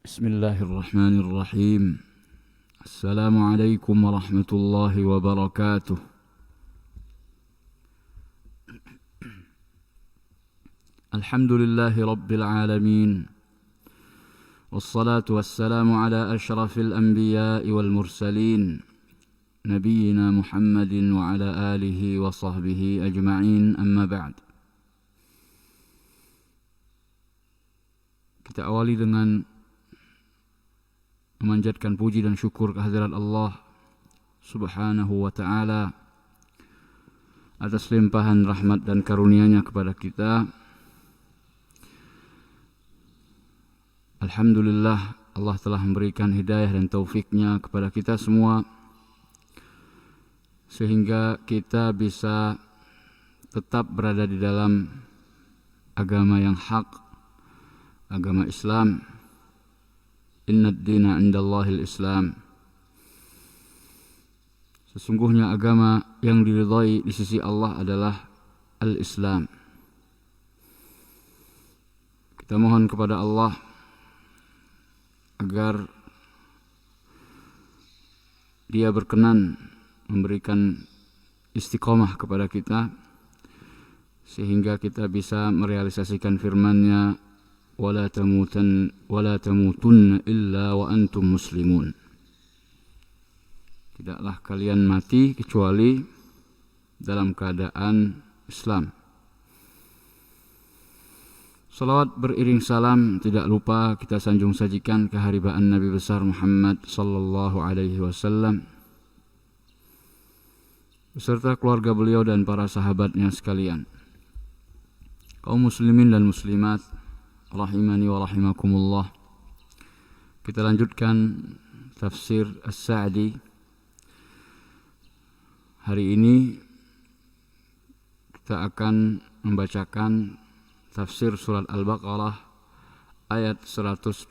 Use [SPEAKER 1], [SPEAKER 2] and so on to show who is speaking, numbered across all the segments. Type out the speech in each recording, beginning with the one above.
[SPEAKER 1] Bismillahirrahmanirrahim. Assalamualaikum warahmatullahi wabarakatuh. Alhamdulillahi rabbil alamin. Wassalatu wassalamu ala ashrafil anbiya'i wal mursalin, nabiyyina Muhammadin wa ala alihi wa sahbihi ajma'in, amma ba'd. Kita awali dengan memanjatkan puji dan syukur kehadirat Allah Subhanahu wa ta'ala atas limpahan rahmat dan karunia-Nya kepada kita. Alhamdulillah, Allah telah memberikan hidayah dan taufik-Nya kepada kita semua sehingga kita bisa tetap berada di dalam agama yang hak, agama Islam. Inna ad-dina indallahil Islam. Sesungguhnya agama yang diridhai di sisi Allah adalah al-Islam. Kita mohon kepada Allah agar Dia berkenan memberikan istiqomah kepada kita sehingga kita bisa merealisasikan firman-Nya, wala tamutunna illa wa antum muslimun. Tidaklah kalian mati kecuali dalam keadaan Islam. Salawat beriring salam tidak lupa kita sanjung sajikan keharibaan Nabi besar Muhammad sallallahu alaihi wasallam beserta keluarga beliau dan para sahabatnya sekalian. Kaum muslimin dan muslimat rahimani wa rahimakumullah. Kita lanjutkan tafsir As-Sa'di. Hari ini kita akan membacakan tafsir surat Al-Baqarah ayat 120.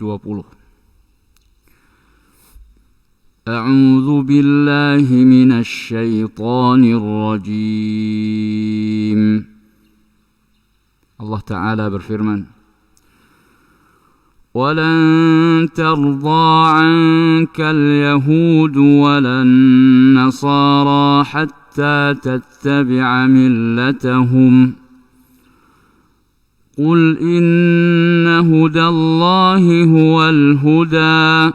[SPEAKER 1] A'udzu billahi minasy syaithanir rajim. Allah Ta'ala berfirman, وَلَن تَرْضَىٰ عَنكَ الْيَهُودُ وَلَا النَّصَارَىٰ حَتَّىٰ تَتَّبِعَ مِلَّتَهُمْ قُلْ إِنَّ هُدَى اللَّهِ هُوَ الْهُدَىٰ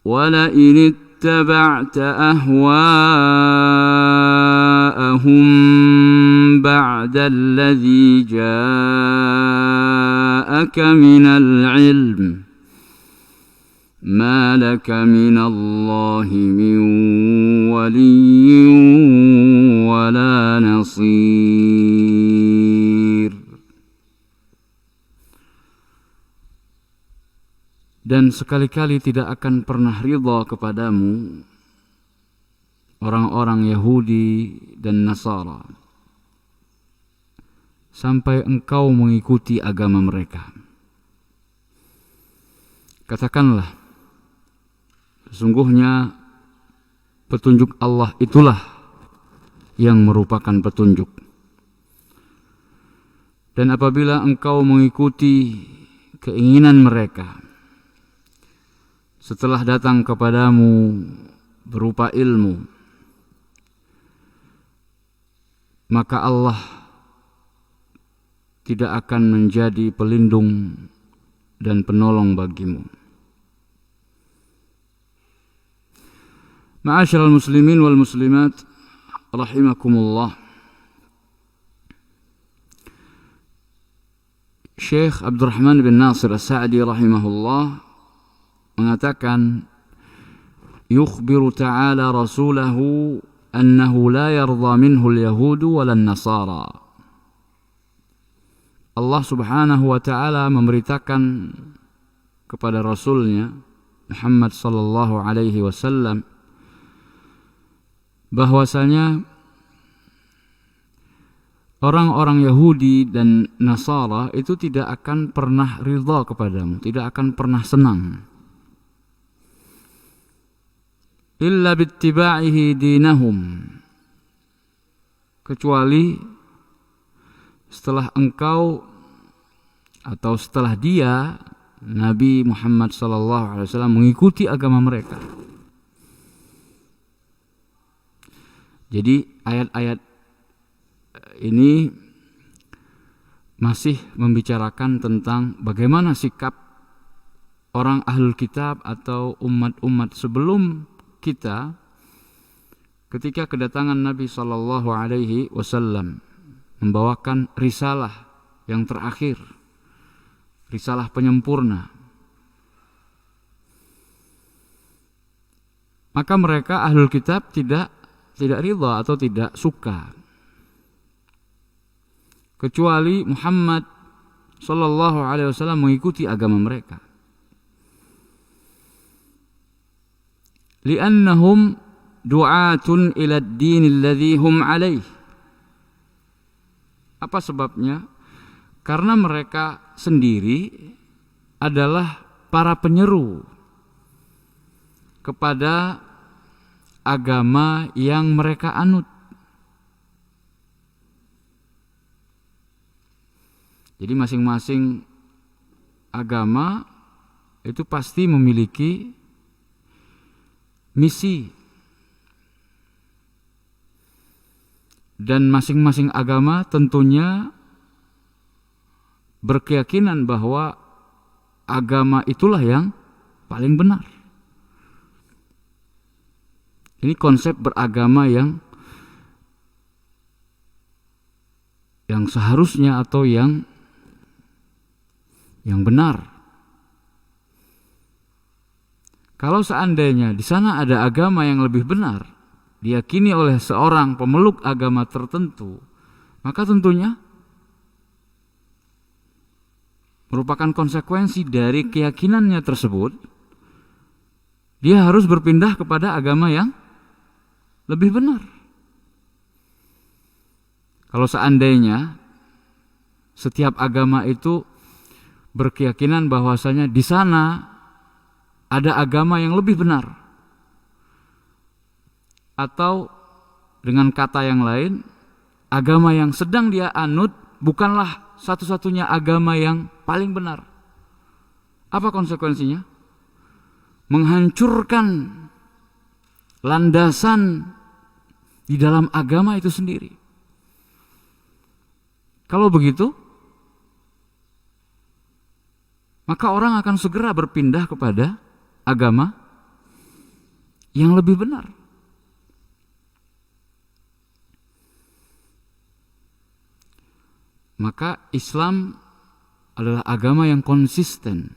[SPEAKER 1] وَلَئِنِ اتَّبَعْتَ أَهْوَاءَهُمْ بَعْدَ الَّذِي جَاءَكَ مِنَ الْعِلْمِ مَا لَكَ مِنَ اللَّهِ مِنْ وَلِيٍّ وَلَا نَصِيرٍ. Dan sekali-kali tidak akan pernah ridha kepadamu orang-orang Yahudi dan Nasara sampai engkau mengikuti agama mereka. Katakanlah, sesungguhnya petunjuk Allah itulah yang merupakan petunjuk. Dan apabila engkau mengikuti keinginan mereka setelah datang kepadamu berupa ilmu, maka Allah tidak akan menjadi pelindung dan penolong bagimu. Ma'asyiral muslimin wal muslimat rahimakumullah. Syekh Abdurrahman bin Nasir As-Sa'di rahimahullah mengatakan, yukhbiru ta'ala rasulahu annahu la yarda minhu al-yahudu wal nasara. Allah Subhanahu wa ta'ala memberitakan kepada Rasulnya Muhammad sallallahu alaihi wasallam bahwasanya orang-orang Yahudi dan Nasara itu tidak akan pernah ridha kepadamu, tidak akan pernah senang, illa bittiba'ihi dinahum, kecuali setelah engkau atau setelah dia Nabi Muhammad SAW mengikuti agama mereka. Jadi ayat-ayat ini masih membicarakan tentang bagaimana sikap orang ahlul kitab atau umat-umat sebelum kita ketika kedatangan Nabi SAW membawakan risalah yang terakhir, risalah penyempurna. Maka mereka ahlul kitab tidak ridha atau tidak suka, kecuali Muhammad SAW mengikuti agama mereka. Li'annahum du'atun ila ad-din alladhi hum alaih. Apa sebabnya? Karena mereka sendiri adalah para penyeru kepada agama yang mereka anut. Jadi masing-masing agama itu pasti memiliki misi, dan masing-masing agama tentunya berkeyakinan bahwa agama itulah yang paling benar. Ini konsep beragama yang seharusnya atau yang benar. Kalau seandainya di sana ada agama yang lebih benar, diyakini oleh seorang pemeluk agama tertentu, maka tentunya merupakan konsekuensi dari keyakinannya tersebut, dia harus berpindah kepada agama yang lebih benar. Kalau seandainya setiap agama itu berkeyakinan bahwasanya di sana ada agama yang lebih benar, atau dengan kata yang lain, agama yang sedang dia anut bukanlah satu-satunya agama yang paling benar, apa konsekuensinya? Menghancurkan landasan di dalam agama itu sendiri. Kalau begitu, maka orang akan segera berpindah kepada agama yang lebih benar. Maka Islam adalah agama yang konsisten.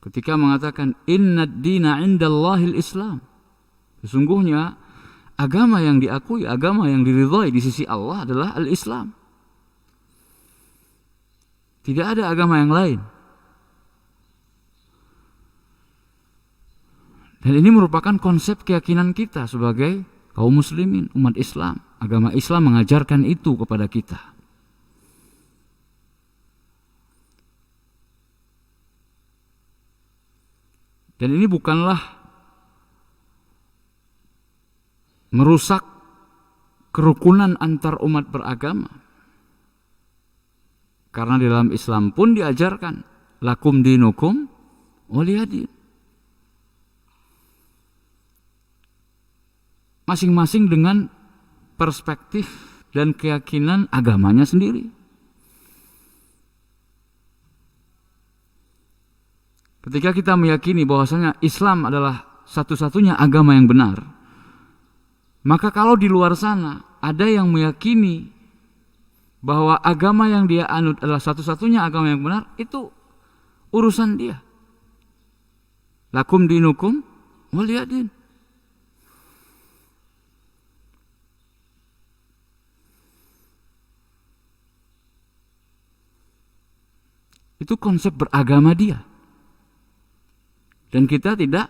[SPEAKER 1] Ketika mengatakan innad dina indallahil Islam, sesungguhnya agama yang diakui, agama yang diridhai di sisi Allah adalah al-Islam. Tidak ada agama yang lain. Dan ini merupakan konsep keyakinan kita sebagai kaum muslimin, umat Islam. Agama Islam mengajarkan itu kepada kita. Dan ini bukanlah merusak kerukunan antar umat beragama. Karena di dalam Islam pun diajarkan lakum dinukum waliyadin. Masing-masing dengan perspektif dan keyakinan agamanya sendiri. Ketika kita meyakini bahwasanya Islam adalah satu-satunya agama yang benar, maka kalau di luar sana ada yang meyakini bahwa agama yang dia anut adalah satu-satunya agama yang benar, itu urusan dia. Lakum dinukum waliyadin. Itu konsep beragama dia. Dan kita tidak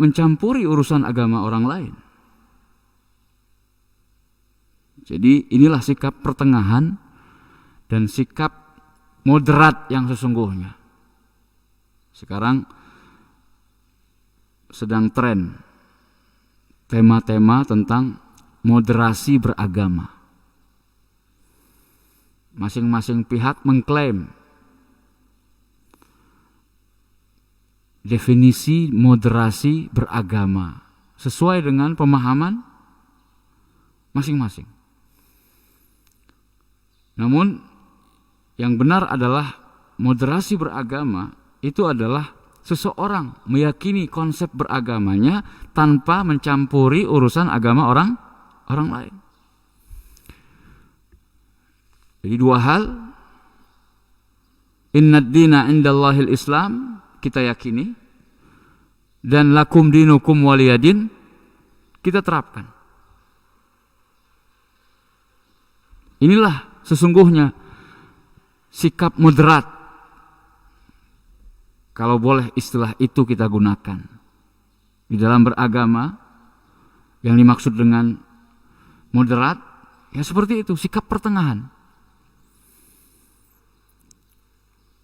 [SPEAKER 1] mencampuri urusan agama orang lain. Jadi inilah sikap pertengahan dan sikap moderat yang sesungguhnya. Sekarang sedang tren tema-tema tentang moderasi beragama. masing-masing pihak mengklaim definisi moderasi beragama sesuai dengan pemahaman masing-masing. Namun yang benar adalah moderasi beragama itu adalah seseorang meyakini konsep beragamanya tanpa mencampuri urusan agama orang lain. Jadi dua hal, innad dina indallahil Islam kita yakini, dan lakum dinukum waliyadin kita terapkan. Inilah sesungguhnya sikap moderat, kalau boleh istilah itu kita gunakan di dalam beragama. Yang dimaksud dengan moderat ya seperti itu, sikap pertengahan.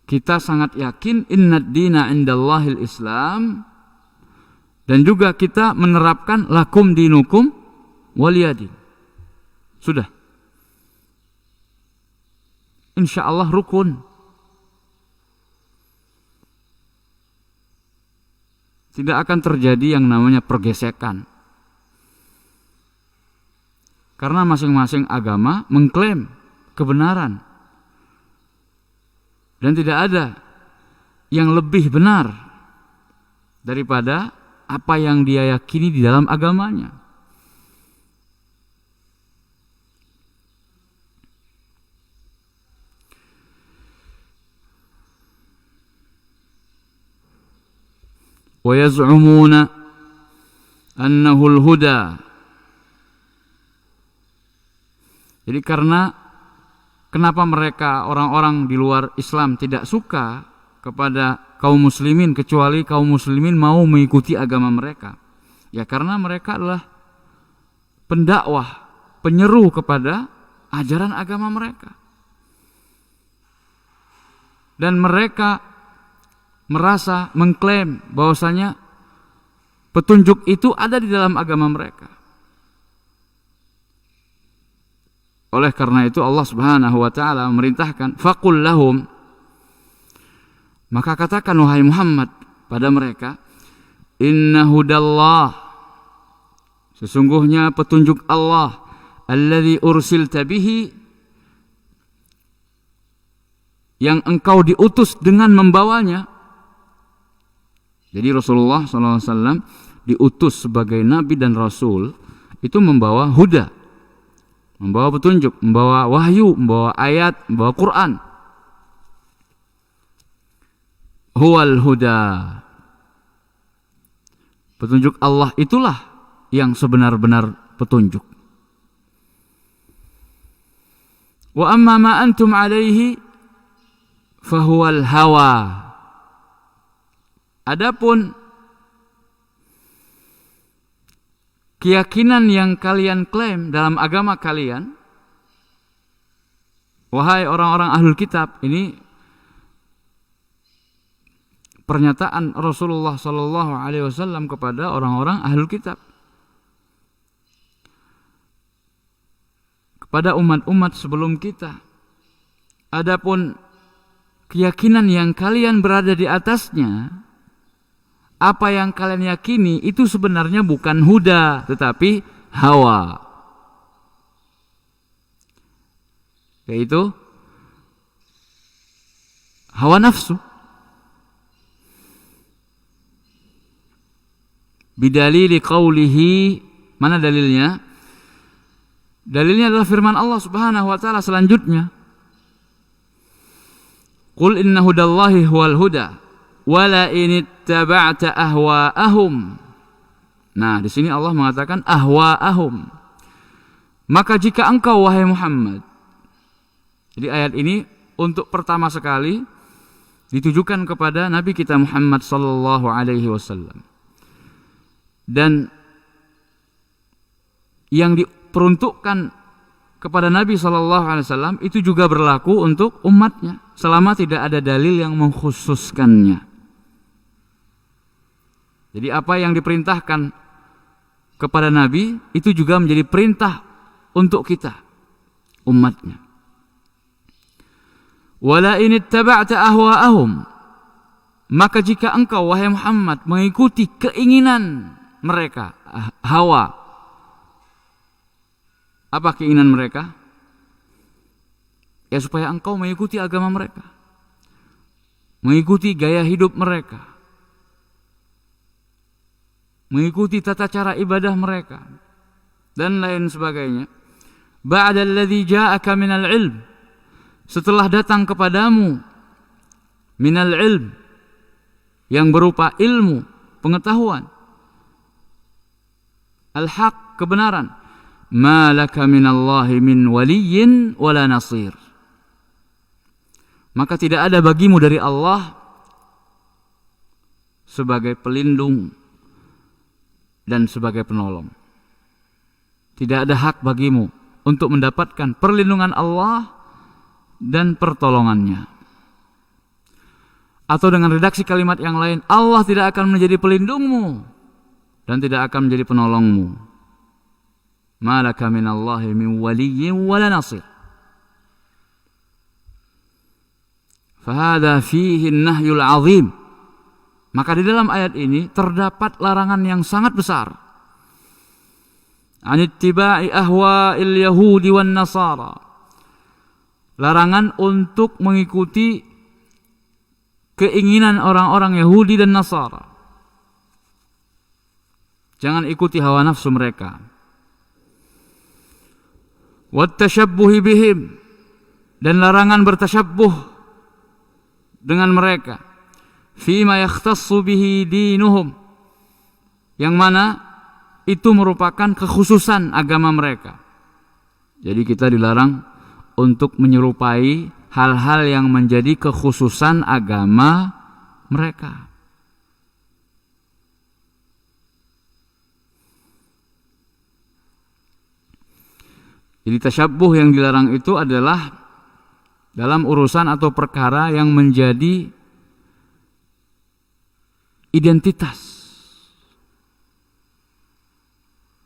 [SPEAKER 1] Kita sangat yakin innad dina indallahil Islam, dan juga kita menerapkan lakum dinukum waliyadin. Sudah, insya Allah rukun. Tidak akan terjadi yang namanya pergesekan, karena masing-masing agama mengklaim kebenaran, dan tidak ada yang lebih benar daripada apa yang dia yakini di dalam agamanya. Wa yaz'umuna annahu al-huda. Jadi kenapa mereka orang-orang di luar Islam tidak suka kepada kaum muslimin, kecuali kaum muslimin mau mengikuti agama mereka? Ya karena mereka adalah pendakwah, penyeru kepada ajaran agama mereka. Dan mereka merasa mengklaim bahwasanya petunjuk itu ada di dalam agama mereka. Oleh karena itu Allah Subhanahu wa taala memerintahkan faqul lahum, maka katakan wahai Muhammad pada mereka, inna hudallah, sesungguhnya petunjuk Allah, alladzi ursilta bihi, yang engkau diutus dengan membawanya. Jadi Rasulullah SAW diutus sebagai nabi dan rasul itu membawa huda, membawa petunjuk, membawa wahyu, membawa ayat, membawa Quran. Huwal huda, petunjuk Allah itulah yang sebenar-benar petunjuk. Wa amma ma antum alaihi fahuwal hawa. Adapun keyakinan yang kalian klaim dalam agama kalian, wahai orang-orang ahlul kitab, ini pernyataan Rasulullah SAW kepada orang-orang ahlul kitab, kepada umat-umat sebelum kita. Adapun keyakinan yang kalian berada di atasnya, apa yang kalian yakini itu sebenarnya bukan huda, tetapi hawa, yaitu hawa nafsu. Bidalili qawlihi, mana dalilnya? Dalilnya adalah firman Allah Subhanahu wa taala selanjutnya. Qul inna hudallahi huwal huda wala in ittaba'ta ahwa'ahum. Nah, di sini Allah mengatakan ahwa'ahum. Maka jika engkau wahai Muhammad. Jadi ayat ini untuk pertama sekali ditujukan kepada Nabi kita Muhammad sallallahu alaihi wasallam. Dan yang diperuntukkan kepada Nabi sallallahu alaihi wasallam itu juga berlaku untuk umatnya selama tidak ada dalil yang mengkhususkannya. Jadi apa yang diperintahkan kepada Nabi itu juga menjadi perintah untuk kita, umatnya. Wala in ittaba'ta ahwa'ahum, maka jika engkau wahai Muhammad mengikuti keinginan mereka, hawa. Apa keinginan mereka? Ya supaya engkau mengikuti agama mereka, mengikuti gaya hidup mereka, mengikuti tata cara ibadah mereka dan lain sebagainya. Ba'da alladhi ja'aka minal ilm, setelah datang kepadamu minal ilm, yang berupa ilmu, pengetahuan, al-haq, kebenaran. Ma laka minallahi min waliyyin wala nasir, maka tidak ada bagimu dari Allah sebagai pelindung dan sebagai penolong. Tidak ada hak bagimu untuk mendapatkan perlindungan Allah dan pertolongannya. Atau dengan redaksi kalimat yang lain, Allah tidak akan menjadi pelindungmu dan tidak akan menjadi penolongmu. Ma laka minallahi min waliyyin wala nasir. Fahada fihi nahyul azim. Maka di dalam ayat ini terdapat larangan yang sangat besar. Anittiba'i ahwa'il yahudi wan nasara. Larangan untuk mengikuti keinginan orang-orang Yahudi dan Nasara. Jangan ikuti hawa nafsu mereka. Wattashabbuhi bihim, dan larangan bertasyabbuh dengan mereka. Fima yakhtassu bihi dinuhum, yang mana itu merupakan kekhususan agama mereka. Jadi kita dilarang untuk menyerupai hal-hal yang menjadi kekhususan agama mereka. Jadi tasyabbuh yang dilarang itu adalah dalam urusan atau perkara yang menjadi identitas,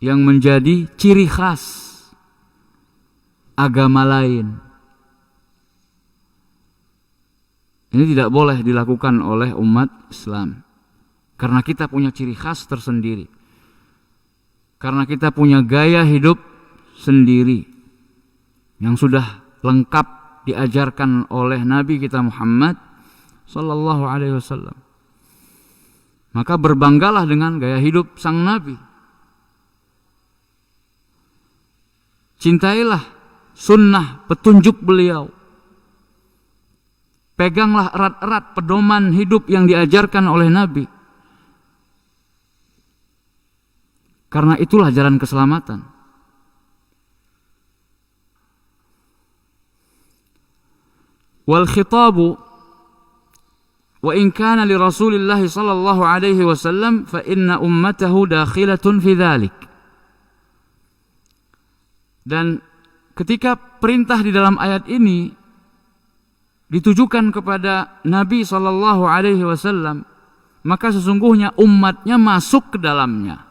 [SPEAKER 1] yang menjadi ciri khas agama lain. Ini tidak boleh dilakukan oleh umat Islam, karena kita punya ciri khas tersendiri, karena kita punya gaya hidup sendiri yang sudah lengkap diajarkan oleh Nabi kita Muhammad sallallahu alaihi wasallam. Maka berbanggalah dengan gaya hidup sang Nabi. Cintailah sunnah petunjuk beliau. Peganglah erat-erat pedoman hidup yang diajarkan oleh Nabi. Karena itulah jalan keselamatan. Wal khitabu wa in kana li Rasulillah sallallahu alaihi wasallam fa inna ummatahu dakhilatun fi dzalik. Dan ketika perintah di dalam ayat ini ditujukan kepada Nabi sallallahu alaihi wasallam, maka sesungguhnya umatnya masuk ke dalamnya.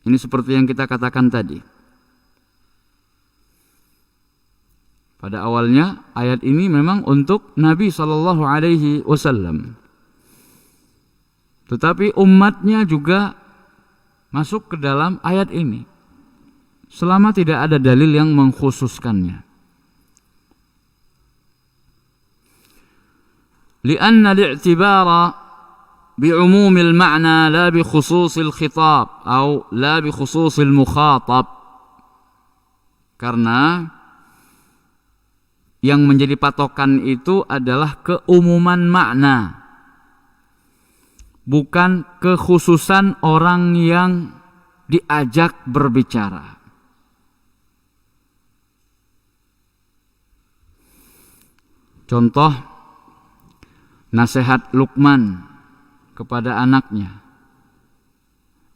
[SPEAKER 1] Ini seperti yang kita katakan tadi. Pada awalnya ayat ini memang untuk Nabi sallallahu alaihi wasallam. Tetapi umatnya juga masuk ke dalam ayat ini, selama tidak ada dalil yang mengkhususkannya. Lianna li'tibara bi'umumil ma'na la bi khususil khitab atau la bi khususil mukhatab. Karena yang menjadi patokan itu adalah keumuman makna, bukan kekhususan orang yang diajak berbicara. Contoh nasihat Luqman kepada anaknya,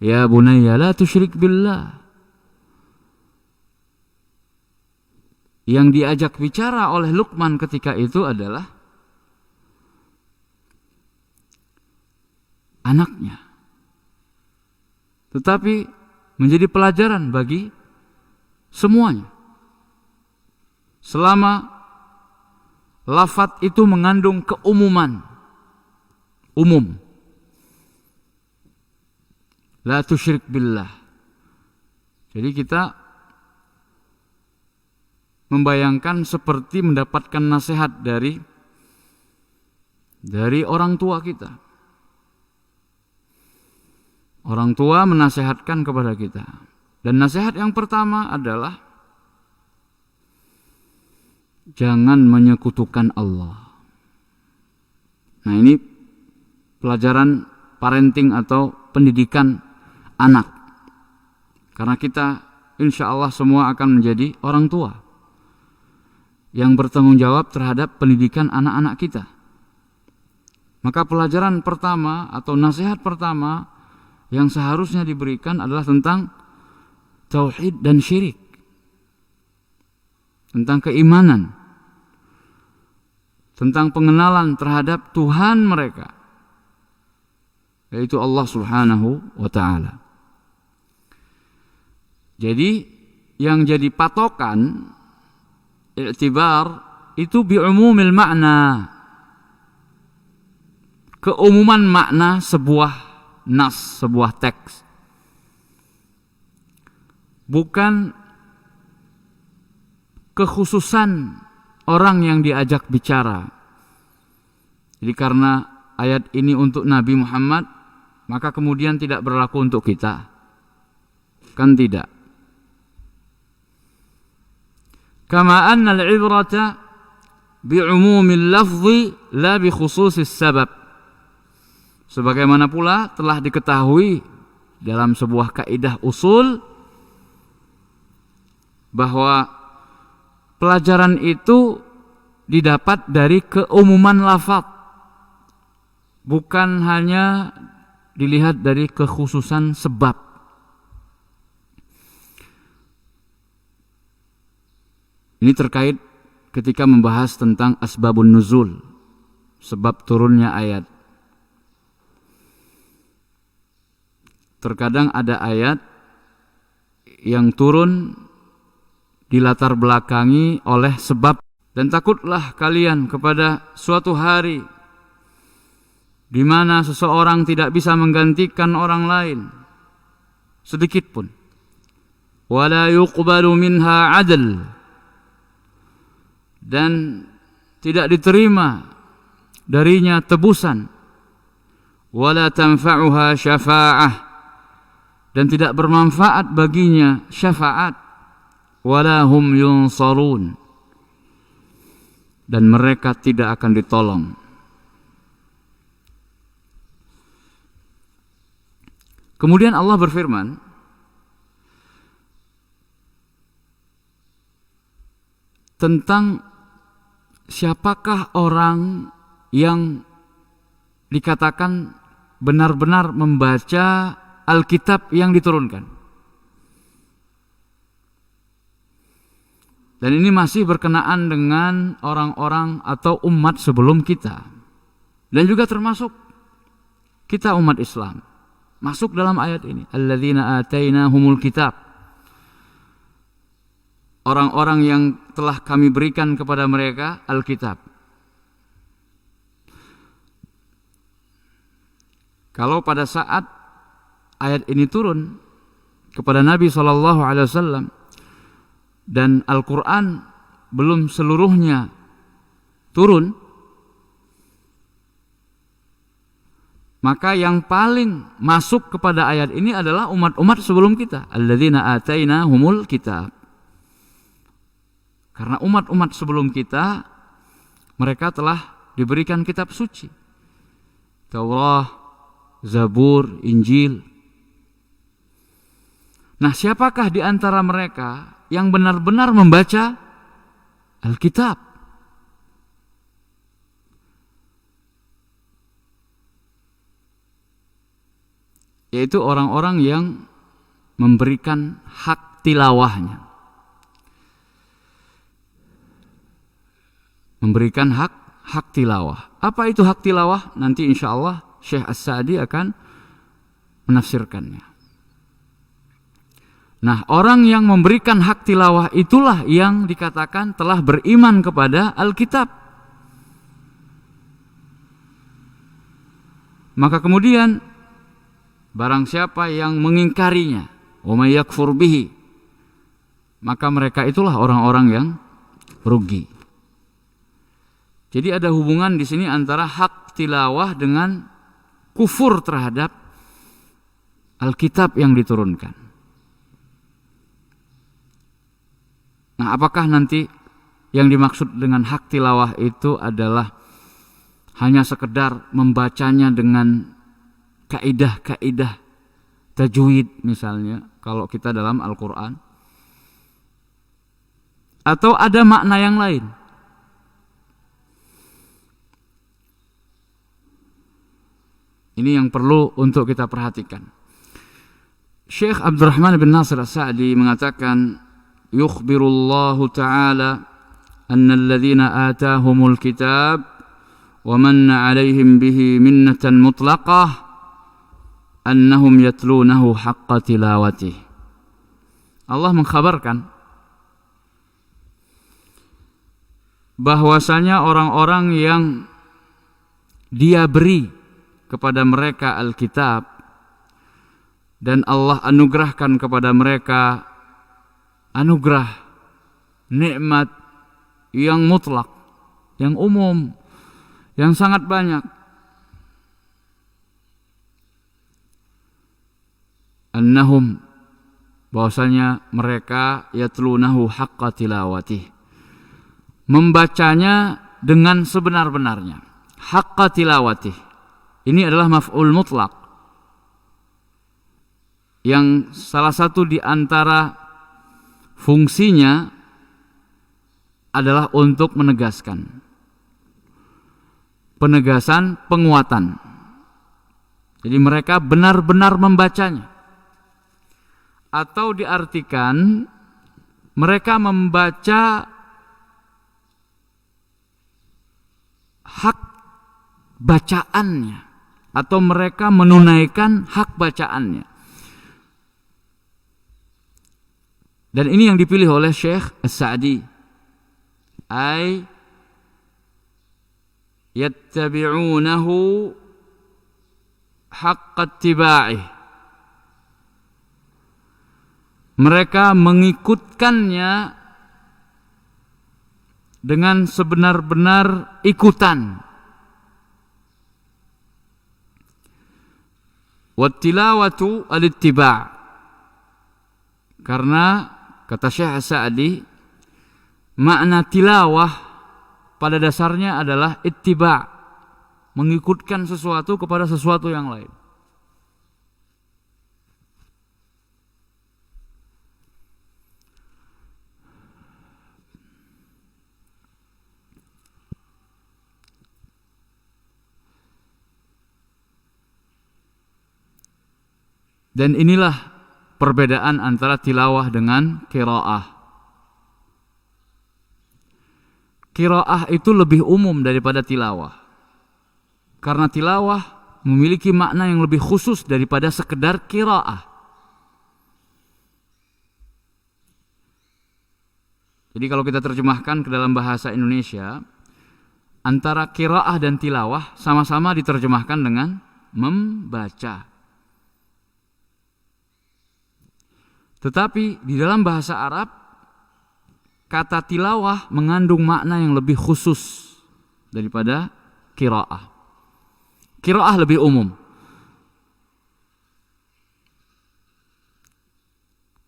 [SPEAKER 1] ya bunayya la tusyrik billah. Yang diajak bicara oleh Luqman ketika itu adalah anaknya. Tetapi menjadi pelajaran bagi semuanya. Selama lafadz itu mengandung keumuman, umum. La tusyrik billah. Jadi kita membayangkan seperti mendapatkan nasihat dari orang tua kita. Orang tua menasihatkan kepada kita. Dan nasihat yang pertama adalah jangan menyekutukan Allah. Nah, ini pelajaran parenting atau pendidikan anak. Karena kita insya Allah semua akan menjadi orang tua yang bertanggung jawab terhadap pendidikan anak-anak kita. Maka pelajaran pertama atau nasihat pertama yang seharusnya diberikan adalah tentang tauhid dan syirik, tentang keimanan, tentang pengenalan terhadap Tuhan mereka, yaitu Allah Subhanahu wa ta'ala. Jadi yang jadi patokan i'tibar itu bi'umumil makna, keumuman makna sebuah nas, sebuah teks, bukan kekhususan orang yang diajak bicara. Jadi karena ayat ini untuk Nabi Muhammad, maka kemudian tidak berlaku untuk kita, kan tidak. Kama anna al-ibrata bi'umumil lafzi la bi khususis sabab. Sebagaimana pula telah diketahui dalam sebuah kaidah usul bahwa pelajaran itu didapat dari keumuman lafaz, bukan hanya dilihat dari kekhususan sebab. Ini terkait ketika membahas tentang asbabun nuzul, sebab turunnya ayat. Terkadang ada ayat yang turun dilatar belakangi oleh sebab. Dan takutlah kalian kepada suatu hari di mana seseorang tidak bisa menggantikan orang lain sedikit pun. Wala yuqbalu minha 'adl, dan tidak diterima darinya tebusan. Wala tanfa'uha syafa'ah, dan tidak bermanfaat baginya syafaat. Wala hum yunsarun, dan mereka tidak akan ditolong. Kemudian Allah berfirman, tentang siapakah orang yang dikatakan benar-benar membaca Alkitab yang diturunkan. Dan ini masih berkenaan dengan orang-orang atau umat sebelum kita. Dan juga termasuk kita umat Islam. Masuk dalam ayat ini. Alladzina atainahumul kitab. Orang-orang yang telah kami berikan kepada mereka Alkitab. Kalau pada saat ayat ini turun kepada Nabi SAW dan Al-Quran belum seluruhnya turun, maka yang paling masuk kepada ayat ini adalah umat-umat sebelum kita. Alladzina atainahumul kitab. Karena umat-umat sebelum kita, mereka telah diberikan kitab suci. Taurat, Zabur, Injil. Nah, siapakah di antara mereka yang benar-benar membaca Alkitab? Yaitu orang-orang yang memberikan hak tilawahnya. Memberikan hak tilawah. Apa itu hak tilawah? Nanti insya Allah Syekh As-Sa'di akan menafsirkannya. Nah, orang yang memberikan hak tilawah itulah yang dikatakan telah beriman kepada Alkitab. Maka kemudian barang siapa yang mengingkarinya, wa may yakfur bihi, maka mereka itulah orang-orang yang rugi. Jadi ada hubungan di sini antara hak tilawah dengan kufur terhadap Alkitab yang diturunkan. Nah, apakah nanti yang dimaksud dengan hak tilawah itu adalah hanya sekedar membacanya dengan kaidah-kaidah tajwid misalnya kalau kita dalam Al-Quran, atau ada makna yang lain? Ini yang perlu untuk kita perhatikan. Syekh Abdurrahman bin Nasir As-Sa'di mengatakan, yukhbirullahu ta'ala anna alladhina atahumul kitab wa manna 'alaihim bihi minnatan mutlaqah annahum yatlunahu haqqa tilawatih. Allah mengkhabarkan bahwasanya orang-orang yang Dia beri kepada mereka Alkitab dan Allah anugerahkan kepada mereka anugerah nikmat yang mutlak, yang umum, yang sangat banyak. Annahum, bahwasanya mereka yatlunahu haqqa tilawatih, membacanya dengan sebenar-benarnya. Haqqa tilawatih ini adalah maf'ul mutlak, yang salah satu di antara fungsinya adalah untuk menegaskan, penegasan, penguatan. Jadi mereka benar-benar membacanya. Atau diartikan mereka membaca hak bacaannya, atau mereka menunaikan hak bacaannya. Dan ini yang dipilih oleh Syekh As-Sa'di, ay yattabi'unahu haqqa ittiba'ih, mereka mengikutkannya dengan sebenar-benar ikutan. Wattilawatu al-ittiba', karena kata Syekh As-Sa'di, makna tilawah pada dasarnya adalah ittiba', mengikutkan sesuatu kepada sesuatu yang lain. Dan inilah perbedaan antara tilawah dengan qiraah. Qiraah itu lebih umum daripada tilawah, karena tilawah memiliki makna yang lebih khusus daripada sekedar qiraah. Jadi kalau kita terjemahkan ke dalam bahasa Indonesia, antara qiraah dan tilawah sama-sama diterjemahkan dengan membaca. Tetapi di dalam bahasa Arab, kata tilawah mengandung makna yang lebih khusus daripada qiraah. Qiraah lebih umum.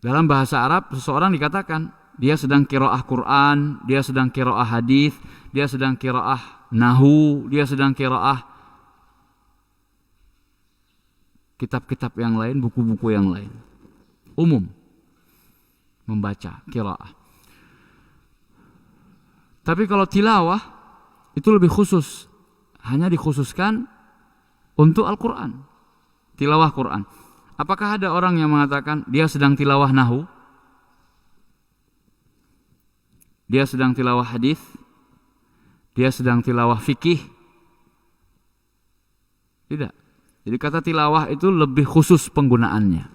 [SPEAKER 1] Dalam bahasa Arab, seseorang dikatakan dia sedang qiraah Quran, dia sedang qiraah hadis, dia sedang qiraah nahwu, dia sedang qiraah kitab-kitab yang lain, buku-buku yang lain. Umum membaca qiraah. Tapi kalau tilawah itu lebih khusus, hanya dikhususkan untuk Al-Quran, tilawah Quran. Apakah ada orang yang mengatakan dia sedang tilawah nahwu, dia sedang tilawah hadis, dia sedang tilawah fikih? Tidak. Jadi kata tilawah itu lebih khusus penggunaannya.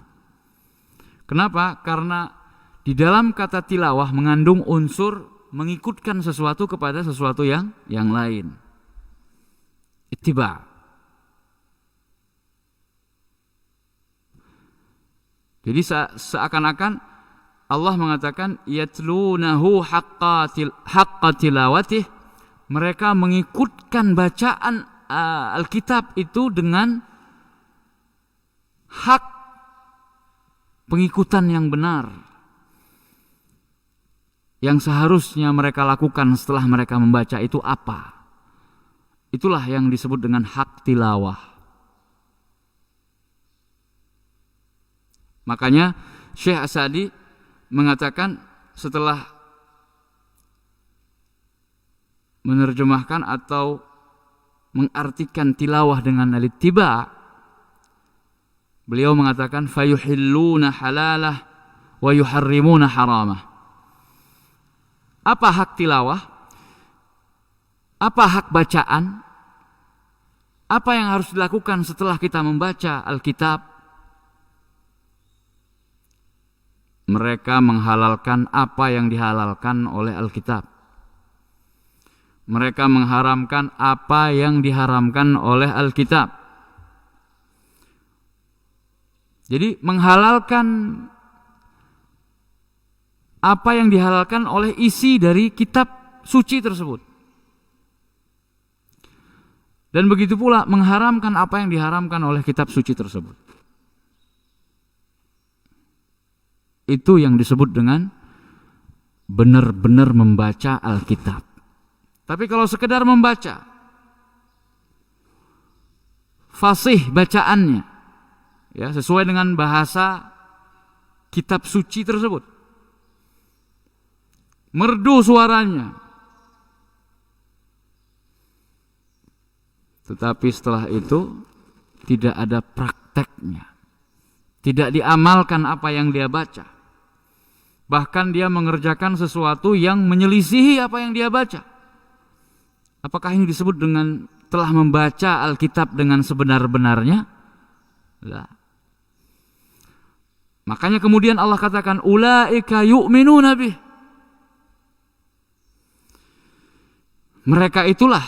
[SPEAKER 1] Kenapa? Karena di dalam kata tilawah mengandung unsur mengikutkan sesuatu kepada sesuatu yang lain. Ittiba'. Jadi seakan-akan Allah mengatakan yatlunahu haqqa tilawatih, mereka mengikutkan bacaan Alkitab itu dengan hak pengikutan yang benar, yang seharusnya mereka lakukan setelah mereka membaca itu apa? Itulah yang disebut dengan hak tilawah. Makanya Syekh As-Sa'di mengatakan setelah menerjemahkan atau mengartikan tilawah dengan al-ittiba', beliau mengatakan fayuhilluna halalah wa yuharrimuna haramah. Apa hak tilawah? Apa hak bacaan? Apa yang harus dilakukan setelah kita membaca Alkitab? Mereka menghalalkan apa yang dihalalkan oleh Alkitab. Mereka mengharamkan apa yang diharamkan oleh Alkitab. Jadi menghalalkan apa yang dihalalkan oleh isi dari kitab suci tersebut. Dan begitu pula mengharamkan apa yang diharamkan oleh kitab suci tersebut. Itu yang disebut dengan benar-benar membaca Alkitab. Tapi kalau sekedar membaca, fasih bacaannya, ya, sesuai dengan bahasa kitab suci tersebut, merdu suaranya, tetapi setelah itu tidak ada prakteknya, tidak diamalkan apa yang dia baca, bahkan dia mengerjakan sesuatu yang menyelisihi apa yang dia baca. Apakah ini disebut dengan telah membaca Alkitab dengan sebenar-benarnya? Lah. Makanya kemudian Allah katakan ulaika yu'minuna bih. Mereka itulah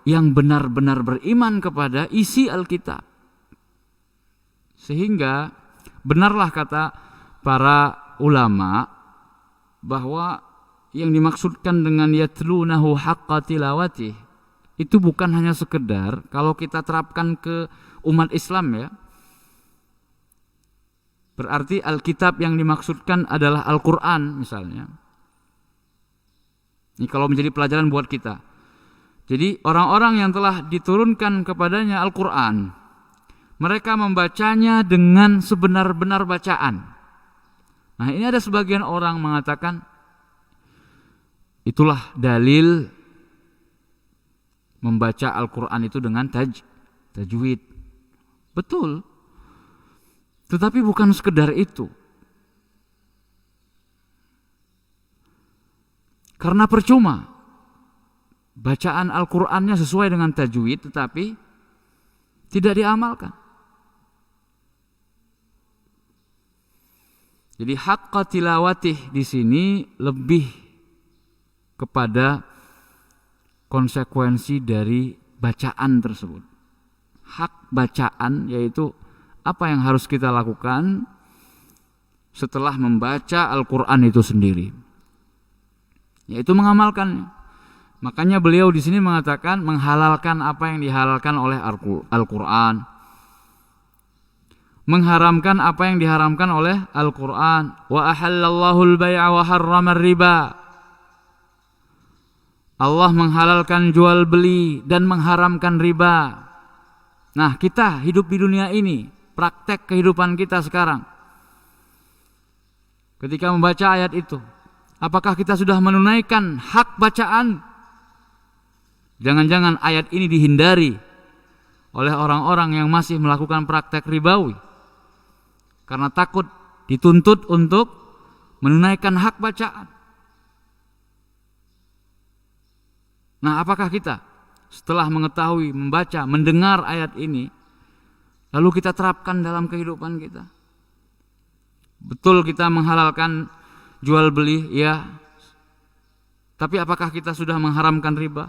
[SPEAKER 1] yang benar-benar beriman kepada isi Alkitab. Sehingga benarlah kata para ulama bahwa yang dimaksudkan dengan yatlunahu haqqa tilawatih itu bukan hanya sekedar kalau kita terapkan ke umat Islam, ya. Berarti Alkitab yang dimaksudkan adalah Al-Quran misalnya. Ini kalau menjadi pelajaran buat kita. Jadi orang-orang yang telah diturunkan kepadanya Al-Quran, mereka membacanya dengan sebenar-benar bacaan. Nah, ini ada sebagian orang mengatakan itulah dalil membaca Al-Quran itu dengan tajwid. Betul. Tetapi bukan sekedar itu. Karena percuma bacaan Al-Qur'annya sesuai dengan tajwid tetapi tidak diamalkan. Jadi haqqa tilawatih di sini lebih kepada konsekuensi dari bacaan tersebut. Hak bacaan yaitu apa yang harus kita lakukan setelah membaca Al-Qur'an itu sendiri, yaitu mengamalkannya. Makanya beliau di sini mengatakan menghalalkan apa yang dihalalkan oleh Al-Qur'an, mengharamkan apa yang diharamkan oleh Al-Qur'an. Wa ahallallahu al-bai'a wa harrama riba. Allah menghalalkan jual beli dan mengharamkan riba. Nah, kita hidup di dunia ini, praktek kehidupan kita sekarang. Ketika membaca ayat itu, apakah kita sudah menunaikan hak bacaan? Jangan-jangan ayat ini dihindari oleh orang-orang yang masih melakukan praktek ribawi karena takut dituntut untuk menunaikan hak bacaan. Nah, apakah kita setelah mengetahui, membaca, mendengar ayat ini lalu kita terapkan dalam kehidupan kita? Betul kita menghalalkan jual beli, ya. Tapi apakah kita sudah mengharamkan riba?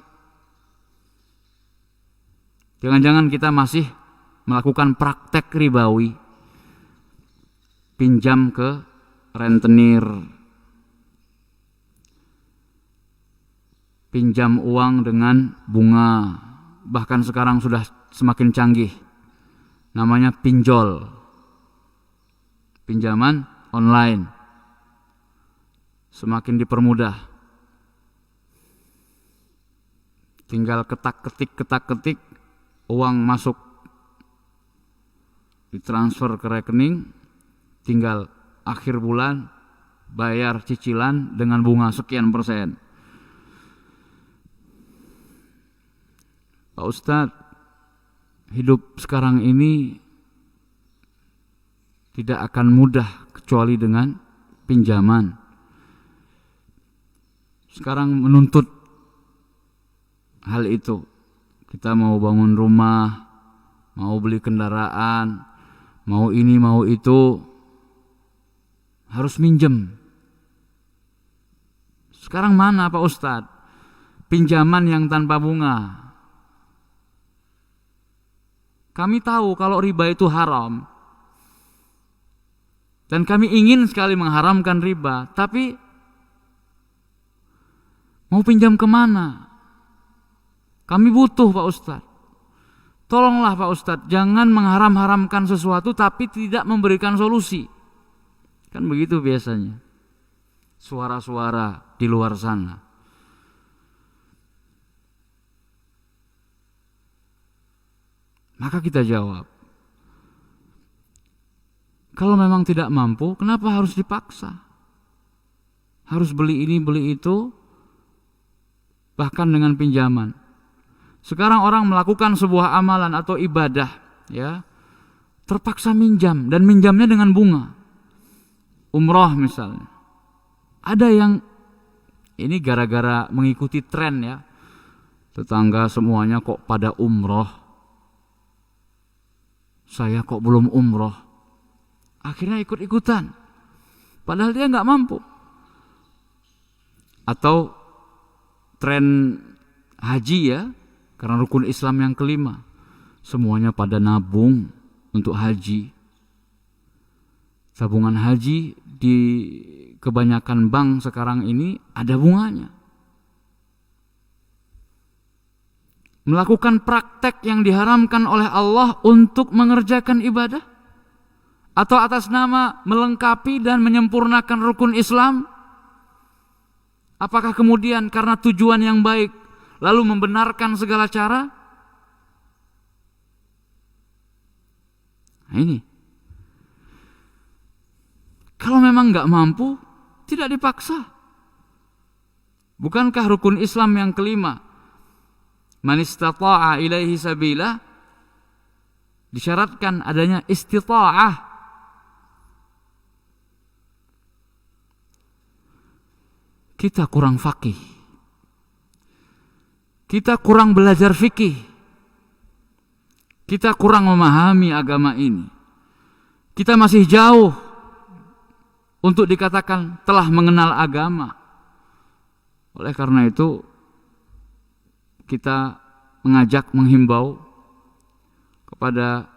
[SPEAKER 1] Jangan-jangan kita masih melakukan praktek ribawi. pinjam ke rentenir, pinjam uang dengan bunga, bahkan sekarang sudah semakin canggih, namanya pinjol, pinjaman online, semakin dipermudah. Tinggal ketak-ketik, uang masuk, ditransfer ke rekening, tinggal akhir bulan bayar cicilan dengan bunga sekian persen. Pak Ustadz, hidup sekarang ini tidak akan mudah kecuali dengan pinjaman. Sekarang menuntut hal itu. Kita mau bangun rumah, mau beli kendaraan, mau ini mau itu, harus minjem. Sekarang mana Pak Ustadz pinjaman yang tanpa bunga? Kami tahu kalau riba itu haram, dan kami ingin sekali mengharamkan riba, tapi mau pinjam kemana? Kami butuh Pak Ustadz. Tolonglah Pak Ustadz, jangan mengharam-haramkan sesuatu tapi tidak memberikan solusi. Kan begitu biasanya suara-suara di luar sana. Maka kita jawab, kalau memang tidak mampu, kenapa harus dipaksa? Harus beli ini, beli itu, bahkan dengan pinjaman. Sekarang orang melakukan sebuah amalan atau ibadah, ya, terpaksa minjam, dan minjamnya dengan bunga. Umroh misalnya. Ada yang ini gara-gara mengikuti tren, ya. Tetangga semuanya kok pada umroh, saya kok belum umroh. Akhirnya ikut-ikutan, padahal dia nggak mampu. Atau tren haji, ya, karena rukun Islam yang kelima, semuanya pada nabung untuk haji. Tabungan haji di kebanyakan bank sekarang ini ada bunganya. Melakukan praktek yang diharamkan oleh Allah untuk mengerjakan ibadah, atau atas nama melengkapi dan menyempurnakan rukun Islam. Apakah kemudian karena tujuan yang baik lalu membenarkan segala cara? Nah ini, kalau memang nggak mampu, tidak dipaksa. Bukankah rukun Islam yang kelima, man istata'a ilaihi sabila, disyaratkan adanya istita'ah. Kita kurang faqih, kita kurang belajar fikih, kita kurang memahami agama ini, kita masih jauh untuk dikatakan telah mengenal agama. Oleh karena itu kita menghimbau kepada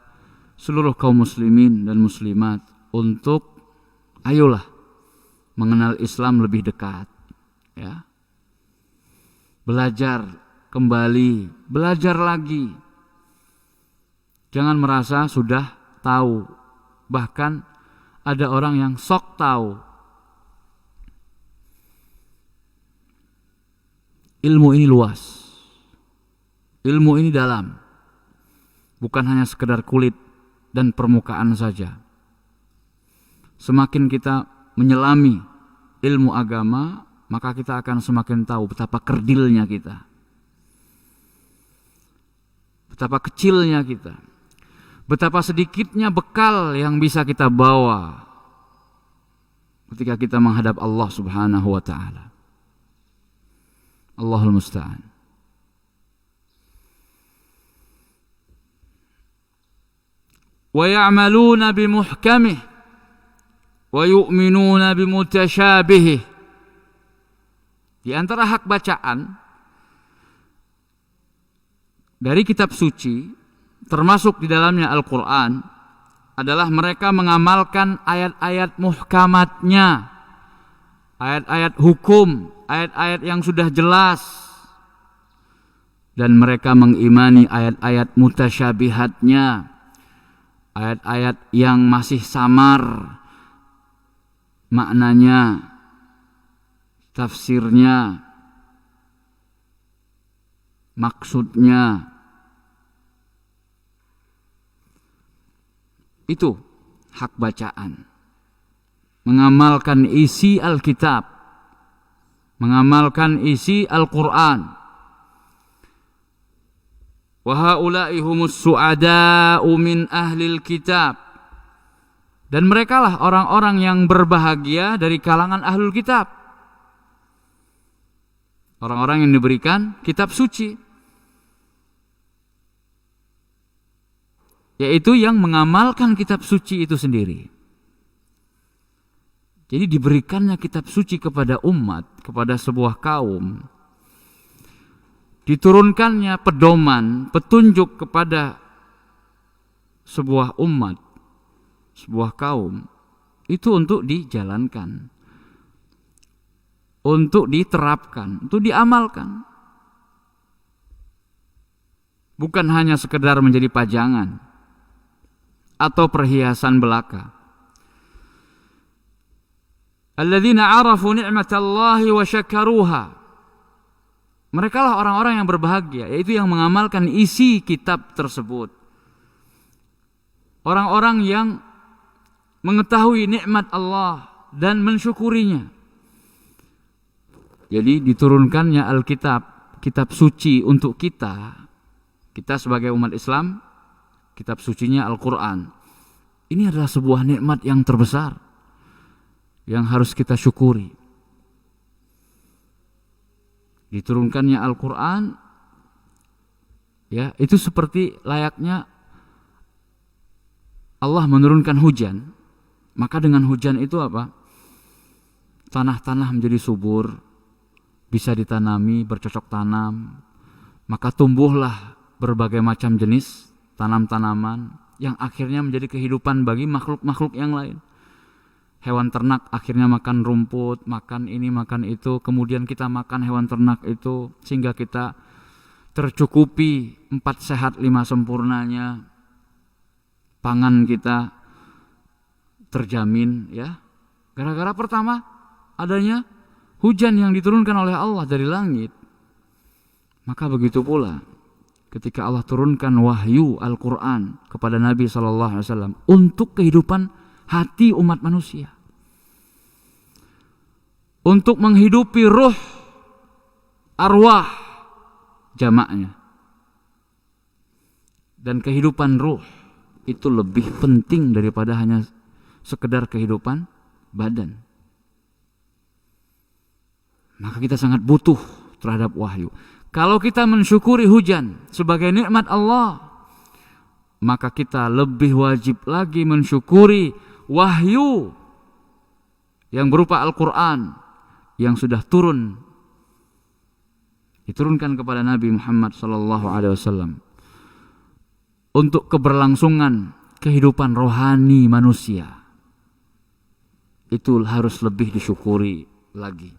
[SPEAKER 1] seluruh kaum muslimin dan muslimat untuk ayolah mengenal Islam lebih dekat, ya. Belajar kembali, belajar lagi. Jangan merasa sudah tahu. Bahkan ada orang yang sok tahu. Ilmu ini luas. Ilmu ini dalam, bukan hanya sekedar kulit dan permukaan saja. Semakin kita menyelami ilmu agama, maka kita akan semakin tahu betapa kerdilnya kita, betapa kecilnya kita, betapa sedikitnya bekal yang bisa kita bawa ketika kita menghadap Allah Subhanahu wa ta'ala. Allahul musta'an. وَيَعْمَلُونَ بِمُحْكَمِهِ وَيُؤْمِنُونَ بِمُتَشَابِهِ. Di antara hak bacaan dari kitab suci, termasuk di dalamnya Al-Quran, adalah mereka mengamalkan ayat-ayat muhkamatnya, ayat-ayat hukum, ayat-ayat yang sudah jelas, dan mereka mengimani ayat-ayat mutasyabihatnya, ayat-ayat yang masih samar maknanya, tafsirnya, maksudnya. Itu hak bacaan. Mengamalkan isi Alkitab, mengamalkan isi Al-Quran. Wa haula'i humus su'ada'u min ahlil kitab. Dan merekalah orang-orang yang berbahagia dari kalangan ahlul kitab. Orang-orang yang diberikan kitab suci, yaitu yang mengamalkan kitab suci itu sendiri. Jadi diberikannya kitab suci kepada umat, kepada sebuah kaum, diturunkannya pedoman, petunjuk kepada sebuah umat, sebuah kaum, itu untuk dijalankan, untuk diterapkan, untuk diamalkan. Bukan hanya sekedar menjadi pajangan atau perhiasan belaka. Alladzina 'arafu ni'matallahi wa syakaruha. Mereka lah orang-orang yang berbahagia, yaitu yang mengamalkan isi kitab tersebut. Orang-orang yang mengetahui nikmat Allah dan mensyukurinya. Jadi diturunkannya Alkitab, kitab suci untuk kita sebagai umat Islam, kitab sucinya Al-Quran. Ini adalah sebuah nikmat yang terbesar yang harus kita syukuri. Diturunkannya Al-Quran, ya, itu seperti layaknya Allah menurunkan hujan. Maka dengan hujan itu apa? Tanah-tanah menjadi subur, bisa ditanami, bercocok tanam. Maka tumbuhlah berbagai macam jenis tanam-tanaman yang akhirnya menjadi kehidupan bagi makhluk-makhluk yang lain. Hewan ternak akhirnya makan rumput, makan ini, makan itu. Kemudian kita makan hewan ternak itu sehingga kita tercukupi 4 sehat 5 sempurnanya. Pangan kita terjamin, ya. Gara-gara pertama adanya hujan yang diturunkan oleh Allah dari langit. Maka begitu pula ketika Allah turunkan wahyu Al-Quran kepada Nabi SAW untuk kehidupan hati umat manusia, untuk menghidupi ruh, arwah jamaknya. Dan kehidupan ruh itu lebih penting daripada hanya sekedar kehidupan badan. Maka kita sangat butuh terhadap wahyu. Kalau kita mensyukuri hujan sebagai nikmat Allah, maka kita lebih wajib lagi mensyukuri wahyu yang berupa Al-Quran yang sudah diturunkan kepada Nabi Muhammad SAW untuk keberlangsungan kehidupan rohani manusia. Itu harus lebih disyukuri lagi.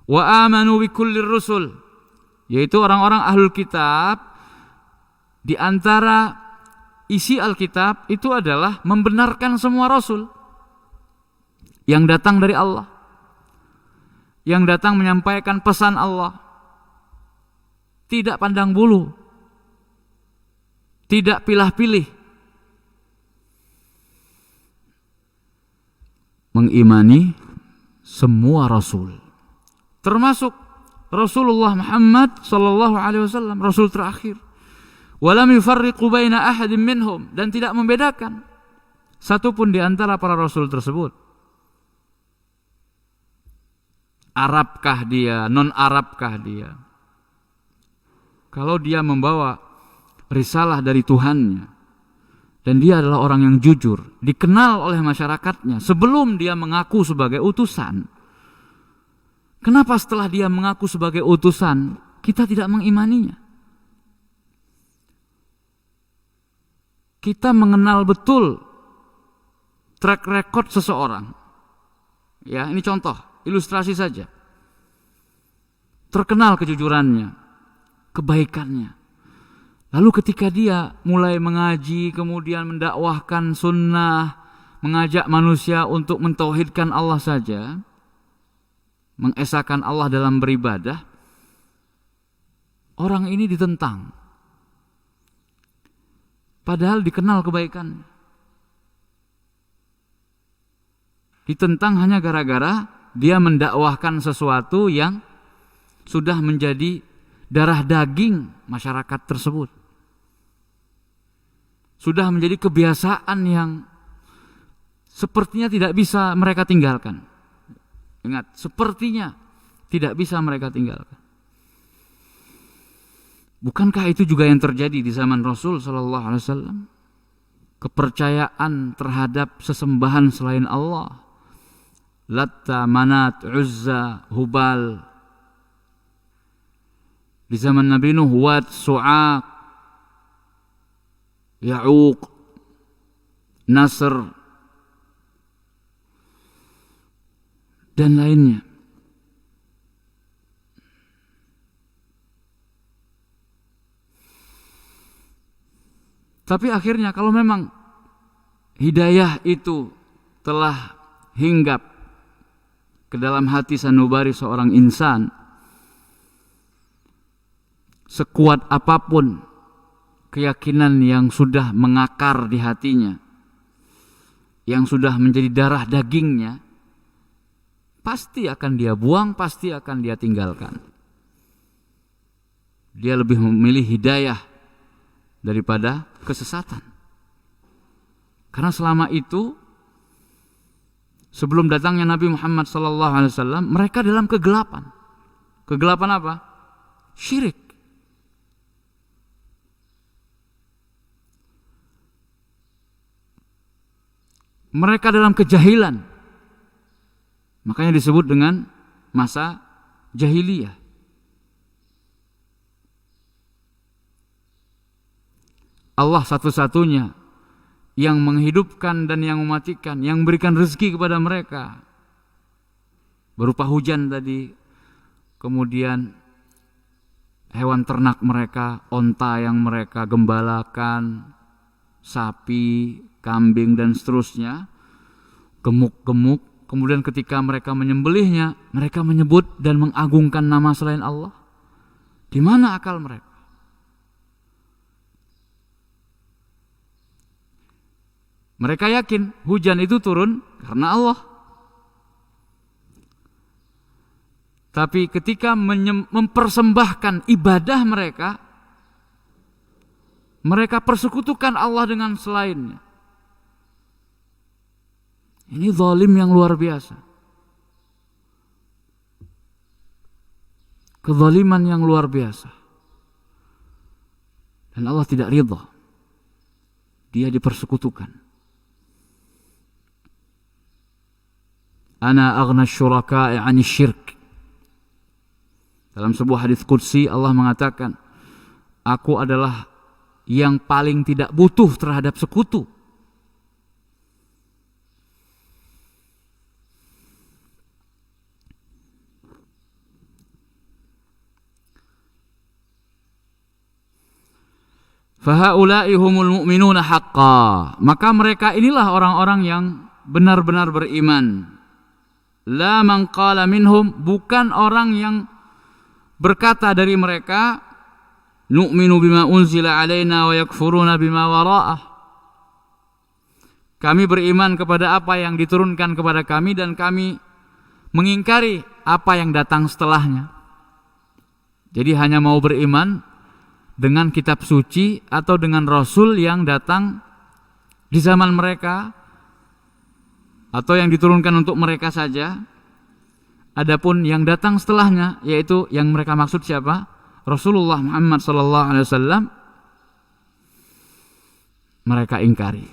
[SPEAKER 1] Wa amanu bi kulli rusul, yaitu orang-orang ahlul kitab. Di antara isi Alkitab itu adalah membenarkan semua rasul yang datang dari Allah, yang datang menyampaikan pesan Allah, tidak pandang bulu, tidak pilah-pilih, mengimani semua rasul, termasuk Rasulullah Muhammad sallallahu alaihi wasallam, rasul terakhir. Walam yufarriqu baina ahadin minhum, dan tidak membedakan satu pun di antara para rasul tersebut. Arabkah dia, non-Arabkah dia? Kalau dia membawa risalah dari Tuhannya dan dia adalah orang yang jujur, dikenal oleh masyarakatnya sebelum dia mengaku sebagai utusan, kenapa setelah dia mengaku sebagai utusan kita tidak mengimaninya? Kita mengenal betul track record seseorang. Ya, ini contoh, ilustrasi saja. Terkenal kejujurannya, kebaikannya. Lalu ketika dia mulai mengaji, kemudian mendakwahkan sunnah, mengajak manusia untuk mentauhidkan Allah saja, mengesahkan Allah dalam beribadah, orang ini ditentang. Padahal dikenal kebaikan. Ditentang hanya gara-gara dia mendakwahkan sesuatu yang sudah menjadi darah daging masyarakat tersebut. Sudah menjadi kebiasaan yang sepertinya tidak bisa mereka tinggalkan. Ingat, sepertinya tidak bisa mereka tinggalkan. Bukankah itu juga yang terjadi di zaman Rasul sallallahu alaihi wasallam? Kepercayaan terhadap sesembahan selain Allah. Latta, Manat, Uzza, Hubal. Di zaman Nabi Nuh, Wad, Su'aq, Ya'uq, Nasr, dan lainnya. Tapi akhirnya kalau memang hidayah itu telah hinggap ke dalam hati sanubari seorang insan, sekuat apapun keyakinan yang sudah mengakar di hatinya, yang sudah menjadi darah dagingnya, pasti akan dia buang, pasti akan dia tinggalkan. Dia lebih memilih hidayah daripada kesesatan. Karena selama itu, sebelum datangnya Nabi Muhammad SAW, mereka dalam kegelapan. Kegelapan apa? Syirik. Mereka dalam kejahilan. Makanya disebut dengan masa jahiliyah. Allah satu-satunya yang menghidupkan dan yang mematikan, yang memberikan rezeki kepada mereka berupa hujan tadi, kemudian hewan ternak mereka, onta yang mereka gembalakan, sapi, kambing dan seterusnya, gemuk-gemuk. Kemudian ketika mereka menyembelihnya, mereka menyebut dan mengagungkan nama selain Allah. Di mana akal mereka? Mereka yakin hujan itu turun karena Allah. Tapi ketika mempersembahkan ibadah mereka, mereka persekutukan Allah dengan selainnya. Ini zalim yang luar biasa. Kezaliman yang luar biasa. Dan Allah tidak ridha. Dia dipersekutukan. Ana aghna syuraka'i 'ani syirk. Dalam sebuah hadis qudsi Allah mengatakan, aku adalah yang paling tidak butuh terhadap sekutu. Fahaula'i humul mu'minuna haqqa. Maka mereka inilah orang-orang yang benar-benar beriman. La man qala minhum, bukan orang yang berkata dari mereka, nu'minu bima unzila alaina wa yakfuruna bima wara'ah. Kami beriman kepada apa yang diturunkan kepada kami dan kami mengingkari apa yang datang setelahnya. Jadi hanya mau beriman dengan kitab suci atau dengan rasul yang datang di zaman mereka atau yang diturunkan untuk mereka saja. Adapun yang datang setelahnya, yaitu yang mereka maksud siapa? Rasulullah Muhammad SAW, mereka ingkari.